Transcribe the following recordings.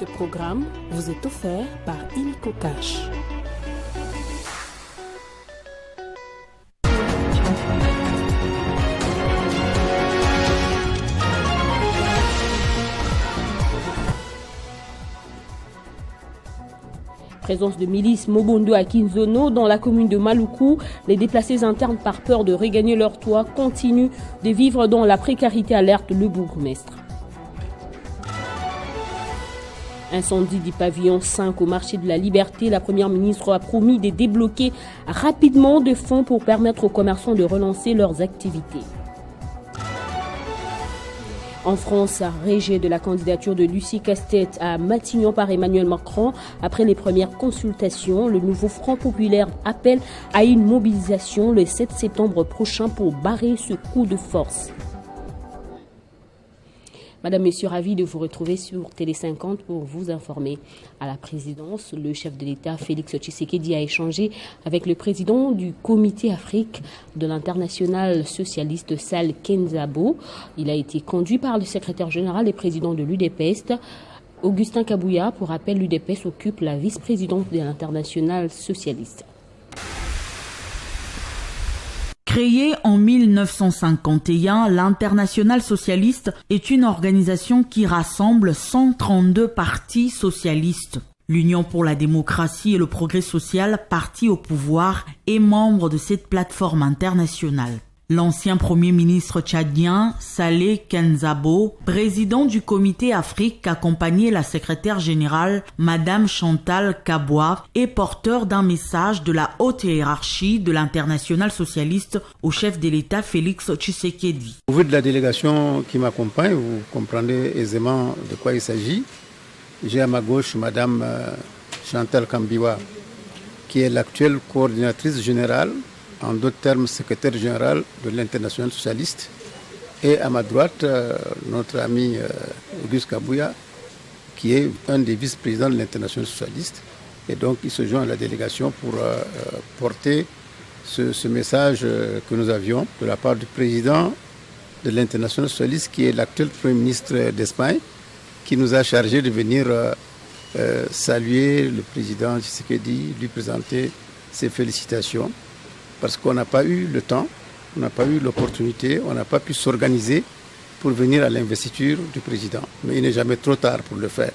Ce programme vous est offert par Illico Cash. Présence de milices Mobondo à Kinzono dans la commune de Maluku. Les déplacés internes par peur de regagner leur toit continuent de vivre dans la précarité, alerte le bourgmestre. Incendie du pavillon 5 au marché de la Liberté. La première ministre a promis de débloquer rapidement des fonds pour permettre aux commerçants de relancer leurs activités. En France, rejet de la candidature de Lucie Castet à Matignon par Emmanuel Macron. Après les premières consultations, le nouveau Front populaire appelle à une mobilisation le 7 septembre prochain pour barrer ce coup de force. Madame, Monsieur, ravi de vous retrouver sur Télé 50 pour vous informer. À la présidence, le chef de l'État, Félix Tshisekedi, a échangé avec le président du Comité Afrique de l'Internationale socialiste, Sall Kenzabo. Il a été conduit par le secrétaire général et président de l'UDPS, Augustin Kabouya. Pour rappel, l'UDPS occupe la vice-présidence de l'Internationale socialiste. Créée en 1951, l'Internationale socialiste est une organisation qui rassemble 132 partis socialistes. L'Union pour la démocratie et le progrès social, parti au pouvoir, est membre de cette plateforme internationale. L'ancien premier ministre tchadien, Sall Kenzabo, président du comité Afrique, accompagnait la secrétaire générale, Madame Chantal Kabouya, et porteur d'un message de la haute hiérarchie de l'Internationale socialiste au chef de l'État Félix Tshisekedi. Au vu de la délégation qui m'accompagne, vous comprendrez aisément de quoi il s'agit. J'ai à ma gauche Madame Chantal Kabouya, qui est l'actuelle coordinatrice générale, en d'autres termes secrétaire général de l'Internationale socialiste, et à ma droite notre ami Auguste Kabouya, qui est un des vice-présidents de l'Internationale socialiste, et donc il se joint à la délégation pour porter ce message que nous avions de la part du président de l'Internationale socialiste, qui est l'actuel Premier ministre d'Espagne, qui nous a chargé de venir saluer le président Tshisekedi, lui présenter ses félicitations. Parce qu'on n'a pas eu le temps, on n'a pas eu l'opportunité, on n'a pas pu s'organiser pour venir à l'investiture du président. Mais il n'est jamais trop tard pour le faire.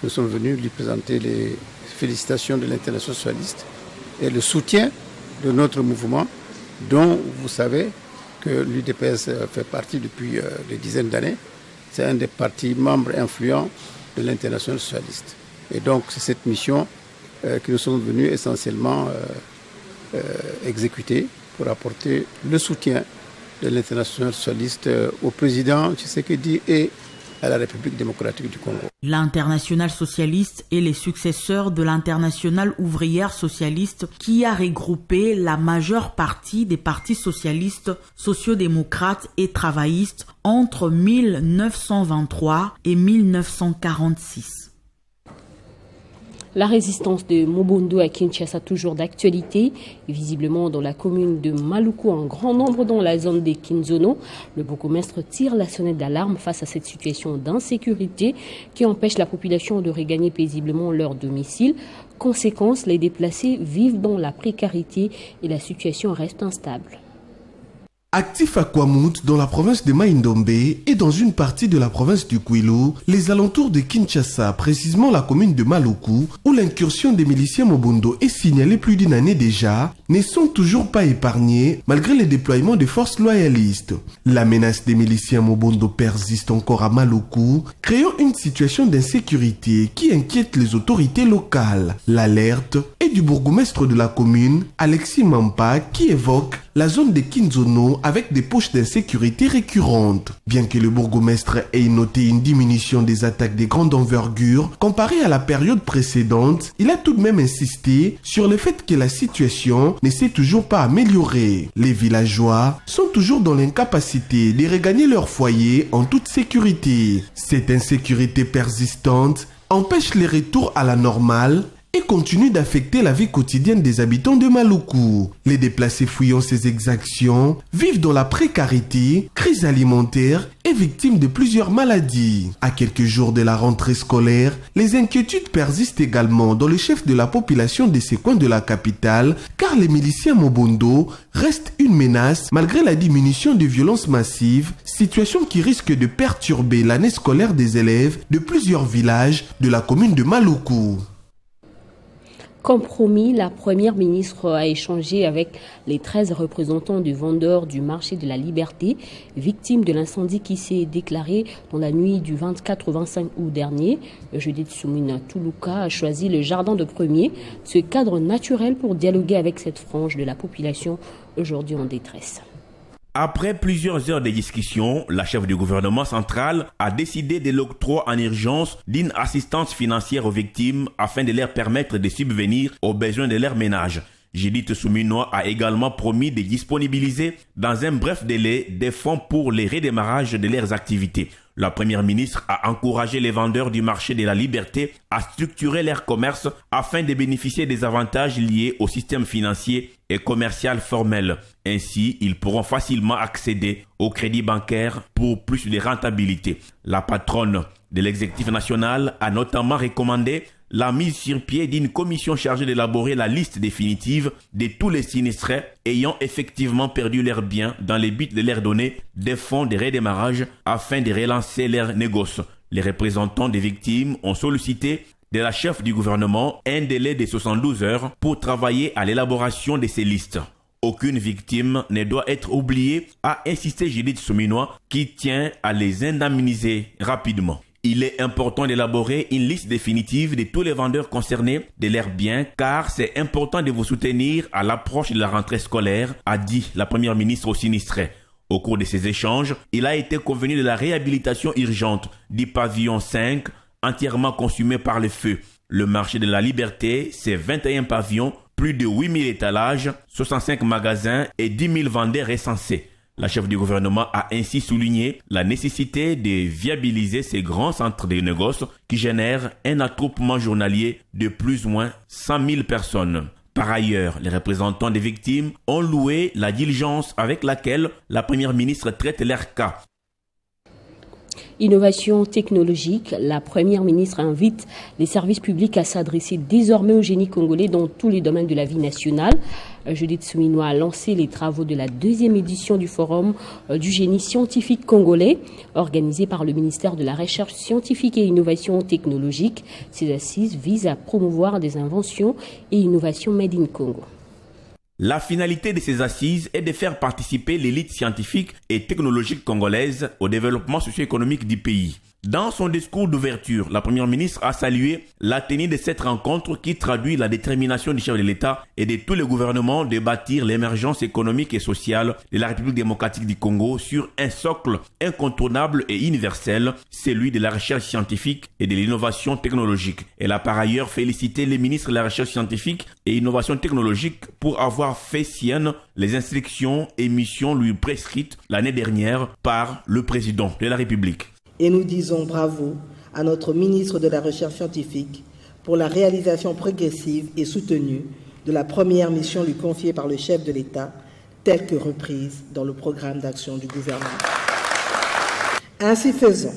Nous sommes venus lui présenter les félicitations de l'Internationale socialiste et le soutien de notre mouvement, dont vous savez que l'UDPS fait partie depuis des dizaines d'années. C'est un des partis membres influents de l'Internationale socialiste. Et donc c'est cette mission que nous sommes venus essentiellement exécuté pour apporter le soutien de l'Internationale socialiste au président Tshisekedi et à la République démocratique du Congo. L'Internationale socialiste est les successeurs de l'Internationale ouvrière socialiste qui a regroupé la majeure partie des partis socialistes, sociodémocrates et travaillistes entre 1923 et 1946. La résistance de Mobondo à Kinshasa, toujours d'actualité, visiblement dans la commune de Maluku, en grand nombre dans la zone des Kinzono. Le bourgmestre tire la sonnette d'alarme face à cette situation d'insécurité qui empêche la population de regagner paisiblement leur domicile. Conséquence, les déplacés vivent dans la précarité et la situation reste instable. Actif à Kwamut, dans la province de Mai-Ndombe et dans une partie de la province du Kwilu, les alentours de Kinshasa, précisément la commune de Maluku, où l'incursion des miliciens Mobondo est signalée plus d'une année déjà, ne sont toujours pas épargnés malgré le déploiement des forces loyalistes. La menace des miliciens Mobondo persiste encore à Maluku, créant une situation d'insécurité qui inquiète les autorités locales. L'alerte est du bourgmestre de la commune, Alexis Mampa, qui évoque la zone de Kinzono avec des poches d'insécurité récurrentes. Bien que le bourgmestre ait noté une diminution des attaques de grande envergure comparée à la période précédente, il a tout de même insisté sur le fait que la situation ne s'est toujours pas améliorée. Les villageois sont toujours dans l'incapacité de regagner leur foyer en toute sécurité. Cette insécurité persistante empêche les retours à la normale et continue d'affecter la vie quotidienne des habitants de Maluku. Les déplacés fuyant ces exactions vivent dans la précarité, crise alimentaire et victimes de plusieurs maladies. À quelques jours de la rentrée scolaire, les inquiétudes persistent également dans le chef de la population de ces coins de la capitale, car les miliciens Mobondo restent une menace malgré la diminution de violences massives, situation qui risque de perturber l'année scolaire des élèves de plusieurs villages de la commune de Maluku. Comme promis, la première ministre a échangé avec les 13 représentants des vendeurs du marché de la Liberté, victimes de l'incendie qui s'est déclaré dans la nuit du 24 au 25 août dernier. Judith Soumina Toulouka a choisi le jardin de Premier, ce cadre naturel pour dialoguer avec cette frange de la population aujourd'hui en détresse. Après plusieurs heures de discussion, la chef du gouvernement central a décidé de l'octroi en urgence d'une assistance financière aux victimes afin de leur permettre de subvenir aux besoins de leur ménage. Judith Souminoa a également promis de disponibiliser dans un bref délai des fonds pour le redémarrage de leurs activités. La première ministre a encouragé les vendeurs du marché de la Liberté à structurer leur commerce afin de bénéficier des avantages liés au système financier et commercial formel. Ainsi, ils pourront facilement accéder au crédit bancaire pour plus de rentabilité. La patronne de l'exécutif national a notamment recommandé la mise sur pied d'une commission chargée d'élaborer la liste définitive de tous les sinistrés ayant effectivement perdu leurs biens dans le but de leur donner des fonds de redémarrage afin de relancer leurs négoces. Les représentants des victimes ont sollicité de la chef du gouvernement un délai de 72 heures pour travailler à l'élaboration de ces listes. Aucune victime ne doit être oubliée, a insisté Judith Souminoa, qui tient à les indemniser rapidement. Il est important d'élaborer une liste définitive de tous les vendeurs concernés de leurs biens car c'est important de vous soutenir à l'approche de la rentrée scolaire, a dit la première ministre aux sinistrés. Au cours de ces échanges, il a été convenu de la réhabilitation urgente du pavillon 5 entièrement consumé par le feu. Le marché de la Liberté, c'est 21 pavillons, plus de 8000 étalages, 65 magasins et 10 000 vendeurs recensés. La chef du gouvernement a ainsi souligné la nécessité de viabiliser ces grands centres de négoce qui génèrent un attroupement journalier de plus ou moins 100 000 personnes. Par ailleurs, les représentants des victimes ont loué la diligence avec laquelle la première ministre traite leur cas. Innovation technologique, la première ministre invite les services publics à s'adresser désormais au génie congolais dans tous les domaines de la vie nationale. Judith Souminoa a lancé les travaux de la 2e édition du Forum du génie scientifique congolais, organisé par le ministère de la Recherche scientifique et innovation technologique. Ces assises visent à promouvoir des inventions et innovations made in Congo. La finalité de ces assises est de faire participer l'élite scientifique et technologique congolaise au développement socio-économique du pays. Dans son discours d'ouverture, la première ministre a salué la tenue de cette rencontre qui traduit la détermination du chef de l'État et de tous les gouvernements de bâtir l'émergence économique et sociale de la République démocratique du Congo sur un socle incontournable et universel, celui de la recherche scientifique et de l'innovation technologique. Elle a par ailleurs félicité les ministres de la recherche scientifique et innovation technologique pour avoir fait sienne les instructions et missions lui prescrites l'année dernière par le président de la République. Et nous disons bravo à notre ministre de la Recherche scientifique pour la réalisation progressive et soutenue de la première mission lui confiée par le chef de l'État, telle que reprise dans le programme d'action du gouvernement. Ainsi faisant,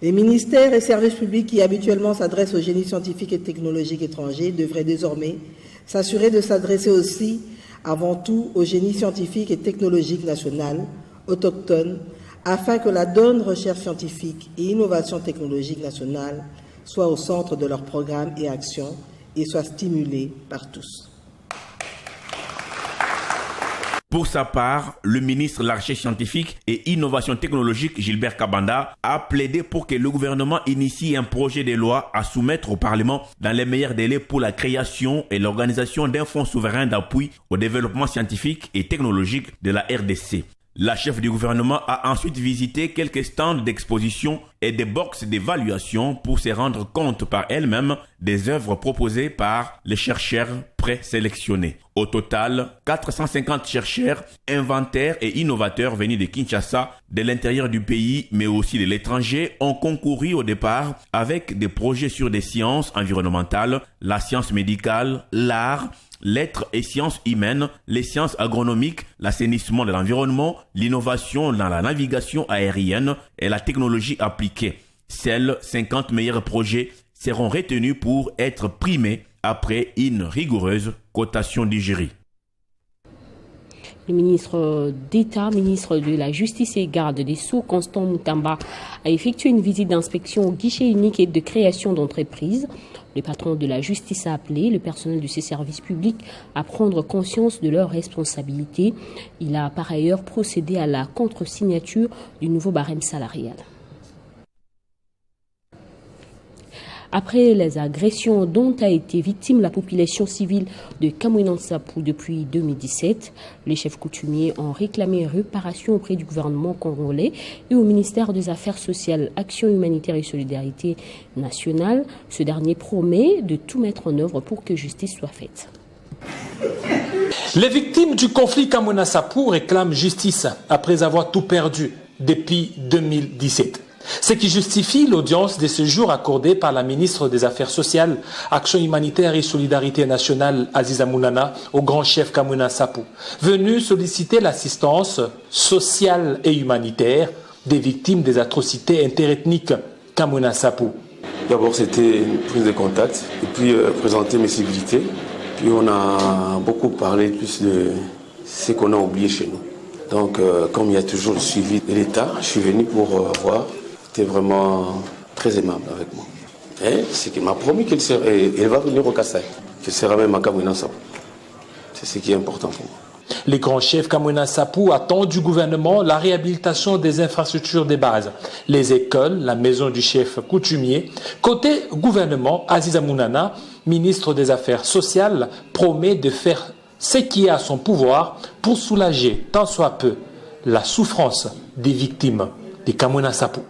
les ministères et services publics qui habituellement s'adressent au génie scientifique et technologique étranger devraient désormais s'assurer de s'adresser aussi avant tout au génie scientifique et technologique national, autochtone, afin que la donne recherche scientifique et innovation technologique nationale soit au centre de leurs programmes et actions et soit stimulée par tous. Pour sa part, le ministre de la Recherche scientifique et innovation technologique, Gilbert Kabanda, a plaidé pour que le gouvernement initie un projet de loi à soumettre au Parlement dans les meilleurs délais pour la création et l'organisation d'un fonds souverain d'appui au développement scientifique et technologique de la RDC. La chef du gouvernement a ensuite visité quelques stands d'exposition et des boxes d'évaluation pour se rendre compte par elle-même des œuvres proposées par les chercheurs présélectionnés. Au total, 450 chercheurs, inventaires et innovateurs venus de Kinshasa, de l'intérieur du pays mais aussi de l'étranger ont concouru au départ avec des projets sur des sciences environnementales, la science médicale, l'art, lettres et sciences humaines, les sciences agronomiques, l'assainissement de l'environnement, l'innovation dans la navigation aérienne et la technologie appliquée. Seuls 50 meilleurs projets seront retenus pour être primés après une rigoureuse cotation du jury. Le ministre d'État, ministre de la Justice et garde des Sceaux, Constant Moutamba, a effectué une visite d'inspection au guichet unique et de création d'entreprises. Le patron de la justice a appelé le personnel de ces services publics à prendre conscience de leurs responsabilités. Il a par ailleurs procédé à la contre-signature du nouveau barème salarial. Après les agressions dont a été victime la population civile de Kamwina-Nsapu depuis 2017, les chefs coutumiers ont réclamé réparation auprès du gouvernement congolais et au ministère des Affaires sociales, Action humanitaire et solidarité nationale. Ce dernier promet de tout mettre en œuvre pour que justice soit faite. Les victimes du conflit Kamwina-Nsapu réclament justice après avoir tout perdu depuis 2017. Ce qui justifie l'audience de ce jour accordée par la ministre des Affaires sociales, Action humanitaire et solidarité nationale, Aziza Mounana, au grand chef Kamwina-Nsapu, venu solliciter l'assistance sociale et humanitaire des victimes des atrocités interethniques Kamwina-Nsapu. D'abord, c'était une prise de contact et puis présenter mes civilités. Puis on a beaucoup parlé plus de ce qu'on a oublié chez nous. Donc, comme il y a toujours le suivi de l'État, je suis venu pour voir. C'était vraiment très aimable avec moi. Et c'est qu'il m'a promis qu'elle va venir au Kassai, qu'elle sera même à Kamwina-Nsapu. C'est ce qui est important pour moi. Les grands chefs Kamwina-Nsapu attendent du gouvernement la réhabilitation des infrastructures de base, les écoles, la maison du chef coutumier. Côté gouvernement, Aziza Mounana, ministre des Affaires sociales, promet de faire ce qui est à son pouvoir pour soulager tant soit peu la souffrance des victimes de Kamwina-Nsapu.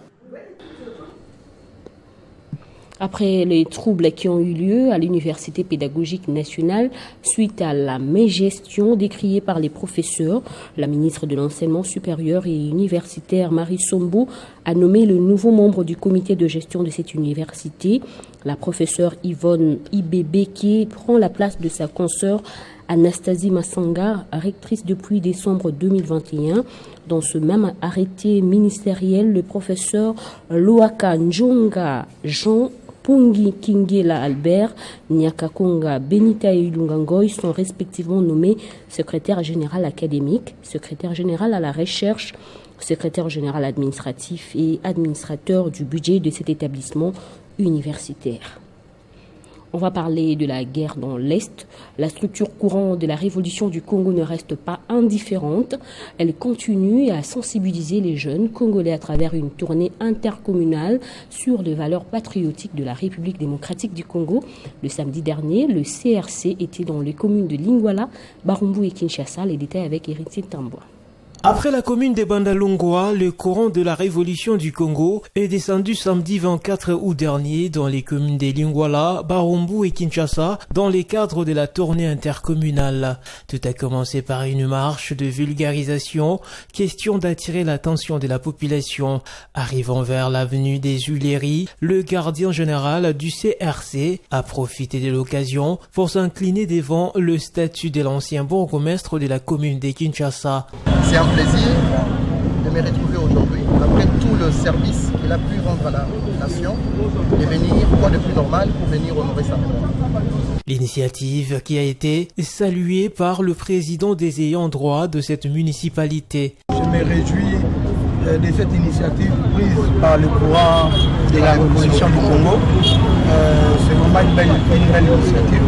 Après les troubles qui ont eu lieu à l'Université pédagogique nationale suite à la mégestion décriée par les professeurs, la ministre de l'Enseignement supérieur et universitaire Marie Sombo a nommé le nouveau membre du comité de gestion de cette université. La professeure Yvonne Ibébeke prend la place de sa consoeur Anastasie Massanga, rectrice depuis décembre 2021. Dans ce même arrêté ministériel, le professeur Loaka Njonga Jean Pungi Kingela Albert, Nyakakonga Benita et Ilungangoy sont respectivement nommés secrétaire général académique, secrétaire général à la recherche, secrétaire général administratif et administrateur du budget de cet établissement universitaire. On va parler de la guerre dans l'Est. La structure courante de la révolution du Congo ne reste pas indifférente. Elle continue à sensibiliser les jeunes congolais à travers une tournée intercommunale sur les valeurs patriotiques de la République démocratique du Congo. Le samedi dernier, le CRC était dans les communes de Lingwala, Barumbu et Kinshasa. Les détails avec Héritier Tamboa. Après la commune de Bandalungwa, le courant de la révolution du Congo est descendu samedi 24 août dernier dans les communes de Lingwala, Barumbu et Kinshasa dans le cadre de la tournée intercommunale. Tout a commencé par une marche de vulgarisation, question d'attirer l'attention de la population. Arrivant vers l'avenue des Huileries, le gardien général du CRC a profité de l'occasion pour s'incliner devant le statut de l'ancien bourgmestre de la commune de Kinshasa. C'est un plaisir de me retrouver aujourd'hui, après tout le service qu'il a pu rendre à la nation, de venir, quoi de plus normal, pour venir honorer sa mémoire. L'initiative qui a été saluée par le président des ayants droit de cette municipalité. Je me réjouis de cette initiative prise par le courant de la révolution du Congo. C'est vraiment une belle initiative.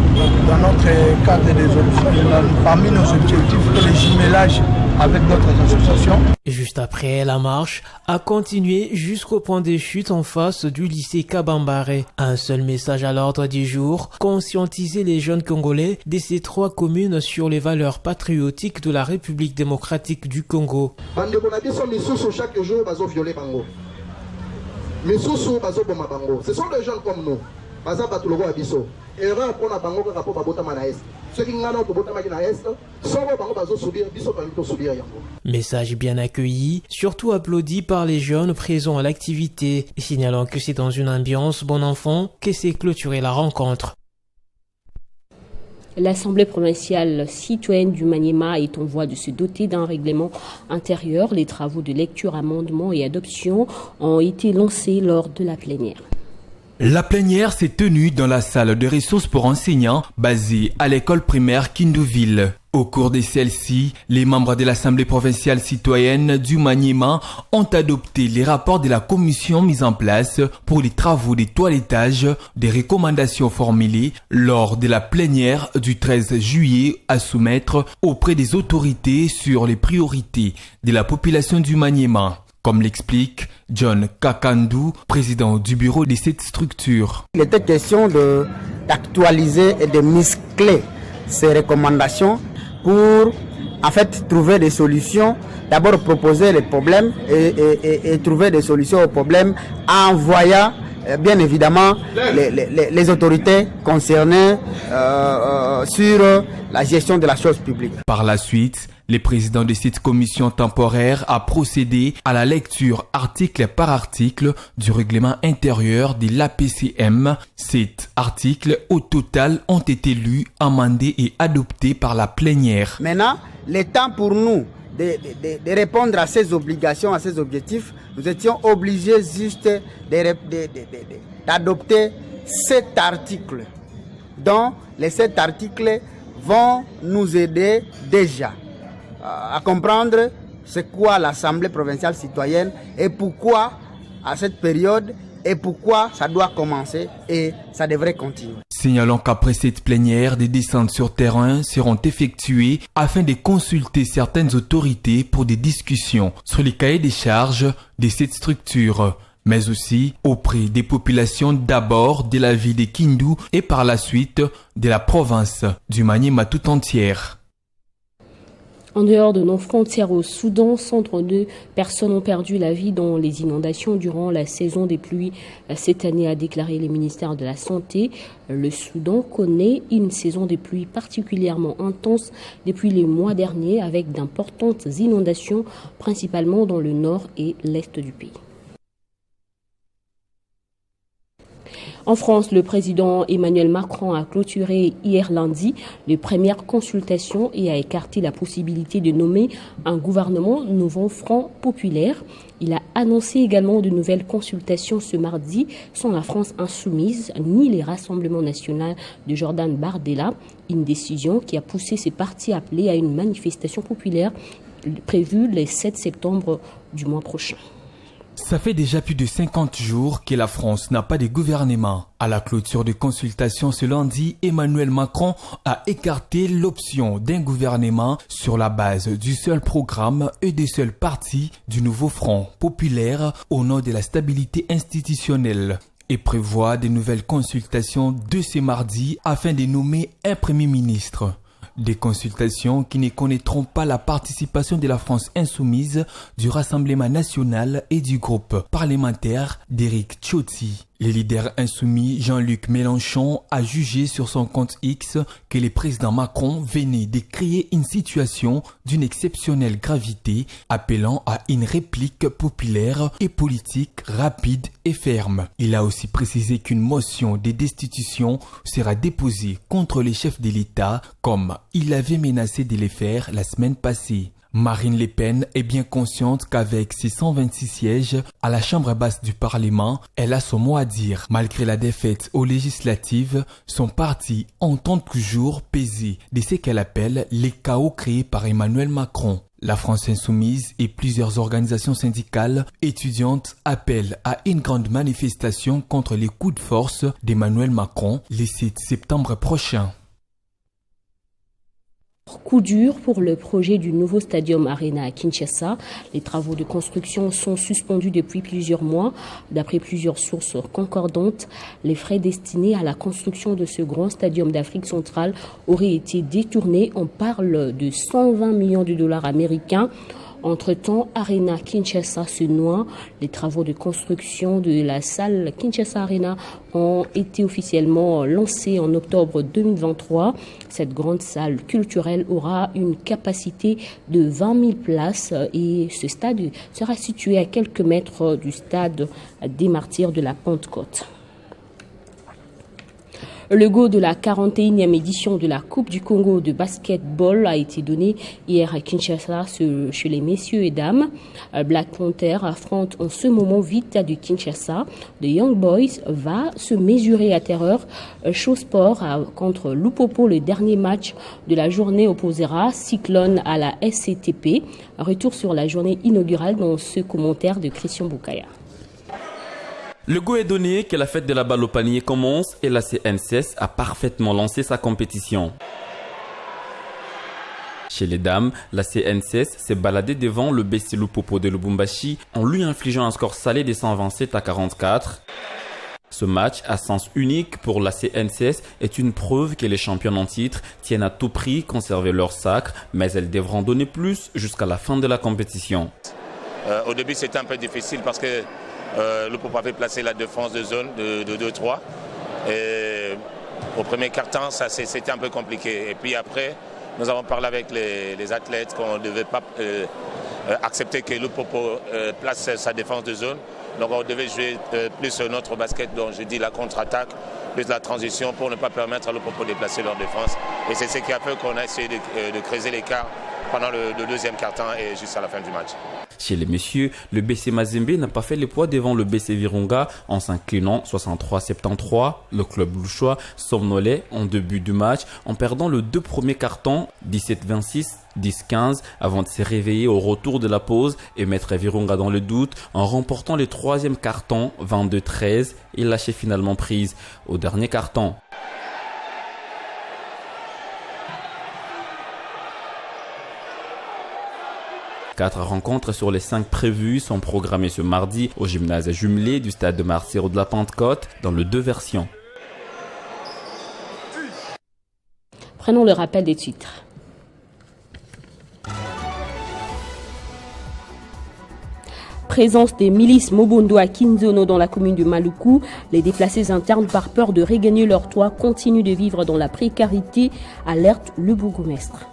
Dans notre cadre des objectifs, parmi nos objectifs, le jumelage avec d'autres associations. Juste après, la marche a continué jusqu'au point de chute en face du lycée Kabambare. Un seul message à l'ordre du jour, conscientiser les jeunes Congolais de ces 3 communes sur les valeurs patriotiques de la République démocratique du Congo. Chaque jour, ce sont des jeunes comme nous. Message bien accueilli, surtout applaudi par les jeunes présents à l'activité, signalant que c'est dans une ambiance bon enfant que s'est clôturée la rencontre. L'Assemblée provinciale citoyenne du Maniema est en voie de se doter d'un règlement intérieur. Les travaux de lecture, amendement et adoption ont été lancés lors de la plénière. La plénière s'est tenue dans la salle de ressources pour enseignants basée à l'école primaire Kindouville. Au cours de celle-ci, les membres de l'Assemblée provinciale citoyenne du Maniema ont adopté les rapports de la commission mise en place pour les travaux de toilettage, des recommandations formulées lors de la plénière du 13 juillet à soumettre auprès des autorités sur les priorités de la population du Maniema. Comme l'explique John Kakandou, président du bureau de cette structure. Il était question d'actualiser et de muscler ces recommandations pour en fait trouver des solutions. D'abord proposer les problèmes et trouver des solutions aux problèmes en envoyant bien évidemment les autorités concernées sur la gestion de la chose publique. Par la suite, le président de cette commission temporaire a procédé à la lecture article par article du règlement intérieur de l'APCM. 7 articles au total ont été lus, amendés et adoptés par la plénière. Maintenant, le temps pour nous de répondre à ces obligations, à ces objectifs, nous étions obligés juste d'adopter 7 articles. Donc, les 7 articles vont nous aider déjà à comprendre c'est quoi l'Assemblée provinciale citoyenne et pourquoi à cette période et pourquoi ça doit commencer et ça devrait continuer. Signalons qu'après cette plénière, des descentes sur terrain seront effectuées afin de consulter certaines autorités pour des discussions sur les cahiers des charges de cette structure, mais aussi auprès des populations d'abord de la ville de Kindu et par la suite de la province du Maniema tout entière. En dehors de nos frontières au Soudan, 132 personnes ont perdu la vie dans les inondations durant la saison des pluies cette année, a déclaré le ministère de la Santé. Le Soudan connaît une saison des pluies particulièrement intense depuis les mois derniers avec d'importantes inondations, principalement dans le nord et l'est du pays. En France, le président Emmanuel Macron a clôturé hier lundi les premières consultations et a écarté la possibilité de nommer un gouvernement nouveau Front populaire. Il a annoncé également de nouvelles consultations ce mardi sans la France insoumise ni les rassemblements nationaux de Jordan Bardella, une décision qui a poussé ces partis à appeler à une manifestation populaire prévue le 7 septembre du mois prochain. Ça fait déjà plus de 50 jours que la France n'a pas de gouvernement. À la clôture de consultation ce lundi, Emmanuel Macron a écarté l'option d'un gouvernement sur la base du seul programme et des seuls partis du nouveau Front populaire au nom de la stabilité institutionnelle et prévoit de nouvelles consultations de ce mardi afin de nommer un Premier ministre. Des consultations qui ne connaîtront pas la participation de la France insoumise, du Rassemblement national et du groupe parlementaire d'Éric Ciotti. Le leader insoumis Jean-Luc Mélenchon a jugé sur son compte X que le président Macron venait de créer une situation d'une exceptionnelle gravité, appelant à une réplique populaire et politique rapide et ferme. Il a aussi précisé qu'une motion de destitution sera déposée contre les chefs de l'État, comme il avait menacé de le faire la semaine passée. Marine Le Pen est bien consciente qu'avec ses 126 sièges à la Chambre basse du Parlement, elle a son mot à dire. Malgré la défaite aux législatives, son parti entend toujours peser de ce qu'elle appelle les chaos créés par Emmanuel Macron. La France insoumise et plusieurs organisations syndicales étudiantes appellent à une grande manifestation contre les coups de force d'Emmanuel Macron le 7 septembre prochain. Coup dur pour le projet du nouveau Stadium Arena à Kinshasa. Les travaux de construction sont suspendus depuis plusieurs mois. D'après plusieurs sources concordantes, les frais destinés à la construction de ce grand stadium d'Afrique centrale auraient été détournés. On parle de 120 millions de dollars américains. Entre-temps, Arena Kinshasa se noie. Les travaux de construction de la salle Kinshasa Arena ont été officiellement lancés en octobre 2023. Cette grande salle culturelle aura une capacité de 20 000 places et ce stade sera situé à quelques mètres du stade des Martyrs de la Pentecôte. Le go de la 41e édition de la Coupe du Congo de basketball a été donné hier à Kinshasa chez les messieurs et dames. Black Panther affronte en ce moment Vita de Kinshasa. The Young Boys va se mesurer à Terreur. Show Sport contre Lupopo. Le dernier match de la journée opposera Cyclone à la SCTP. Retour sur la journée inaugurale dans ce commentaire de Christian Boukaya. Le go est donné que la fête de la balle au panier commence et la CNCS a parfaitement lancé sa compétition. Chez les dames, la CNCS s'est baladée devant le BC Lupopo de Lubumbashi en lui infligeant un score salé de 127 à 44. Ce match à sens unique pour la CNCS est une preuve que les championnes en titre tiennent à tout prix conserver leur sacre, mais elles devront donner plus jusqu'à la fin de la compétition. Au début, c'était un peu difficile parce que le Lupopo avait placé la défense de zone de 2-3. Et au premier quart-temps, c'était un peu compliqué. Et puis après, nous avons parlé avec les athlètes qu'on ne devait pas accepter que le Lupopo place sa défense de zone. Donc on devait jouer plus notre basket, donc je dis la contre-attaque, plus la transition pour ne pas permettre à le Lupopo de déplacer leur défense. Et c'est ce qui a fait qu'on a essayé de creuser l'écart pendant le deuxième quart-temps et jusqu'à la fin du match. Chez les messieurs, le BC Mazembe n'a pas fait le poids devant le BC Virunga en s'inclinant 63-73. Le club louchois somnolait en début du match en perdant le deux premiers cartons 17-26, 10-15 avant de se réveiller au retour de la pause et mettre Virunga dans le doute en remportant le troisième carton 22-13 et lâcher finalement prise au dernier carton. Quatre rencontres sur les 5 prévues sont programmées ce mardi au gymnase jumelé du stade de Martyrs de la Pentecôte dans les 2 versions. Prenons le rappel des titres. Présence des milices Mobondo à Kinzono dans la commune de Maluku. Les déplacés internes, par peur de regagner leur toit, continuent de vivre dans la précarité, alerte le bourgmestre.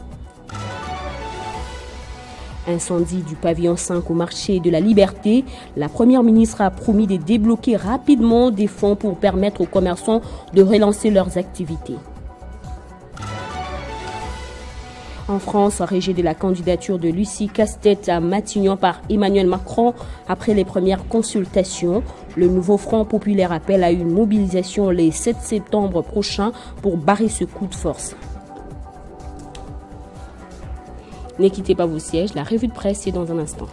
Incendie du pavillon 5 au marché de la Liberté. La première ministre a promis de débloquer rapidement des fonds pour permettre aux commerçants de relancer leurs activités. En France, rejet de la candidature de Lucie Castet à Matignon par Emmanuel Macron après les premières consultations. Le nouveau Front populaire appelle à une mobilisation le 7 septembre prochain pour barrer ce coup de force. Ne quittez pas vos sièges, la revue de presse est dans un instant.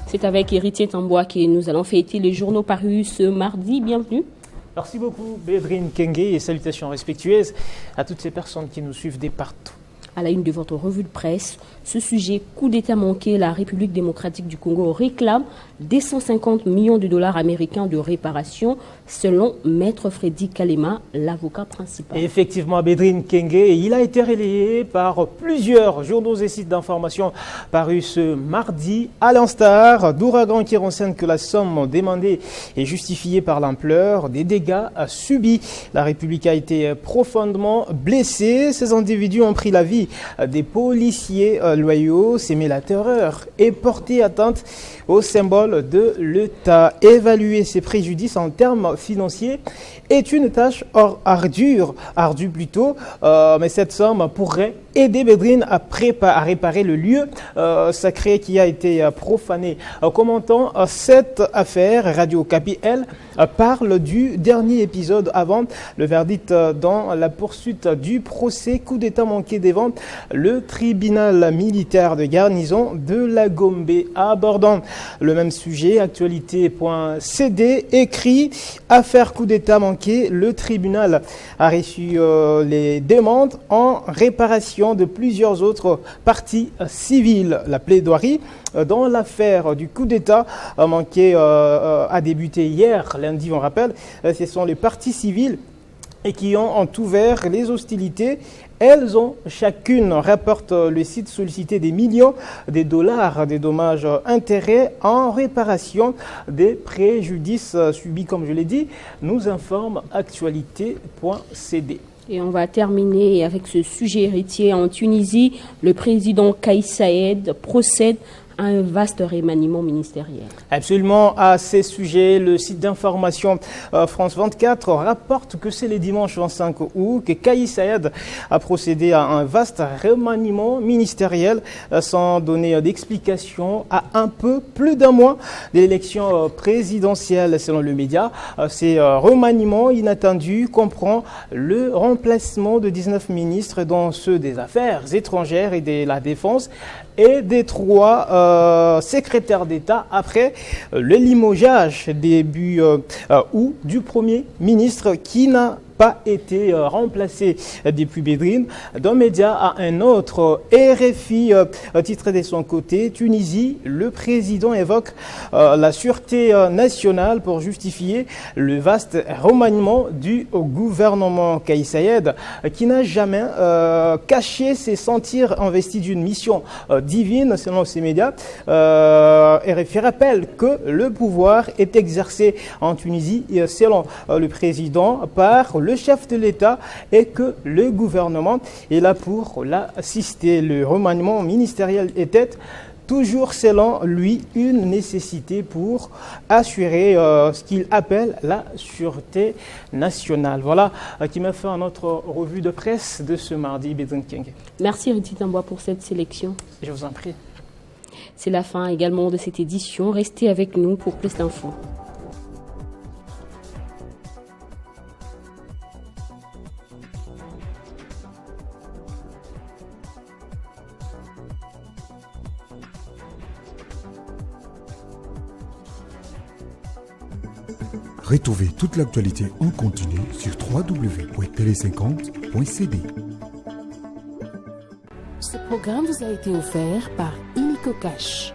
C'est avec Héritier Tambois que nous allons fêter les journaux parus ce mardi. Bienvenue. Merci beaucoup, Bédrine Kenge, et salutations respectueuses à toutes ces personnes qui nous suivent de partout. À la une de votre revue de presse, ce sujet, coup d'État manqué, la République démocratique du Congo réclame des 150 millions de dollars américains de réparation, selon Maître Freddy Kalema, l'avocat principal. Et effectivement, Bédrine Kenge, il a été relayé par plusieurs journaux et sites d'information parus ce mardi, à l'instar d'Ouragan qui renseigne que la somme demandée est justifiée par l'ampleur des dégâts subis. La République a été profondément blessée. Ces individus ont pris la vie s'agit des policiers loyaux, s'aimer la terreur et porter atteinte au symbole de l'État. Évaluer ces préjudices en termes financiers est une tâche ardue plutôt, mais cette somme pourrait aider Bédrine à réparer le lieu sacré qui a été profané. Commentant cette affaire, Radio Kapi, elle, parle du dernier épisode avant le verdict dans la poursuite du procès coup d'état manqué des ventes. Le tribunal militaire de garnison de la Gombe abordant le même sujet, actualité.cd écrit affaire coup d'état manqué, le tribunal a reçu les demandes en réparation de plusieurs autres parties civiles. La plaidoirie dans l'affaire du coup d'état manqué a débuté hier, lundi on rappelle, ce sont les parties civiles et qui ont ouvert les hostilités. Elles ont chacune, rapporte le site, sollicité des millions de dollars des dommages intérêts en réparation des préjudices subis, comme je l'ai dit, nous informe actualité.cd. Et on va terminer avec ce sujet héritier. En Tunisie, le président Kais Saied procède à un vaste remaniement ministériel. Absolument, à ces sujets, le site d'information France 24 rapporte que c'est le dimanche 25 août que Kais Saied a procédé à un vaste remaniement ministériel sans donner d'explication à un peu plus d'un mois de l'élection présidentielle selon le média. Ces remaniements inattendus comprend le remplacement de 19 ministres dont ceux des Affaires étrangères et de la Défense et des 3 secrétaire d'État après le limogeage début août du Premier ministre qui n'a pas été remplacé depuis Bédrine. D'un média à un autre, RFI titre de son côté, Tunisie, le président évoque la sûreté nationale pour justifier le vaste remaniement du gouvernement. Kais Saied, qui n'a jamais caché ses sentir investi d'une mission divine selon ces médias, RFI rappelle que le pouvoir est exercé en Tunisie selon le président par le chef de l'État et que le gouvernement est là pour l'assister. Le remaniement ministériel était toujours selon lui une nécessité pour assurer ce qu'il appelle la sûreté nationale. Voilà qui m'a fait notre revue de presse de ce mardi. Bédrine King. Merci Riti Tamboa pour cette sélection. Je vous en prie. C'est la fin également de cette édition. Restez avec nous pour plus d'infos. Retrouvez toute l'actualité en continu sur www.tele50.cd. Ce programme vous a été offert par Illico Cash.